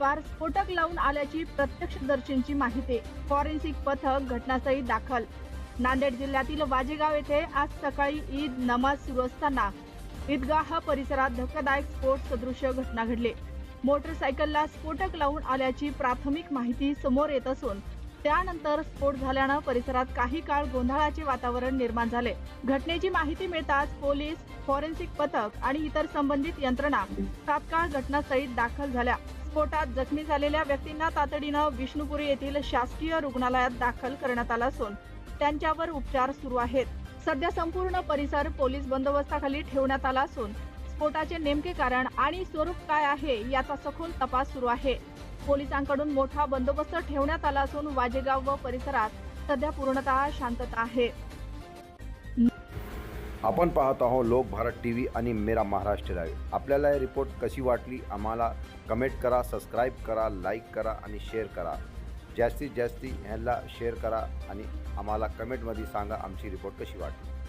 आसपास स्फोटक लावून आल्याची प्रत्यक्षदर्शींची माहिती. फॉरेन्सिक पथक घटनास्थळी दाखल. नांदेड जिल्ह्यातील वाजेगाव येथे आज सकाळी ईद नमाज सुरू असताना ईदगाह परिसरात धक्कादायक स्फोट सदृश्य घटना घडली. मोटरसायकलला स्फोटक लावून आल्याची प्राथमिक माहिती समोर येत असून त्यानंतर स्फोट झाल्यानं परिसरात काही काळ गोंधळाचे वातावरण निर्माण झाले. घटनेची माहिती मिळताच पोलीस, फॉरेन्सिक पथक आणि इतर संबंधित यंत्रणा तात्काळ घटनास्थळी दाखल झाल्या. स्फोटात जखमी झालेल्या व्यक्तींना तातडीनं विष्णुपुरी येथील शासकीय रुग्णालयात दाखल करण्यात आलं असून त्यांच्यावर उपचार सुरू आहेत. सध्या संपूर्ण परिसर पोलीस बंदोबस्ताखाली ठेवण्यात आला असून स्फोटाचे नेमके कारण आणि स्वरूप काय आहे याचा सखोल तपास सुरू आहे. पोलिसांकडून मोठा बंदोबस्त ठेवण्यात आला असून वाजेगाव व परिसरात सध्या पूर्णतः शांतता आहे. आपण पाहत आहोत लोक भारत टीव्ही आणि मेरा महाराष्ट्र लाईव्ह. आपल्याला ही रिपोर्ट कशी वाटली आम्हाला कमेंट करा, सबस्क्राईब करा, लाईक करा आणि शेअर करा. जास्तीत जास्त ह्याला शेअर करा आणि आम्हाला कमेंटमध्ये सांगा आमची रिपोर्ट कशी वाटली.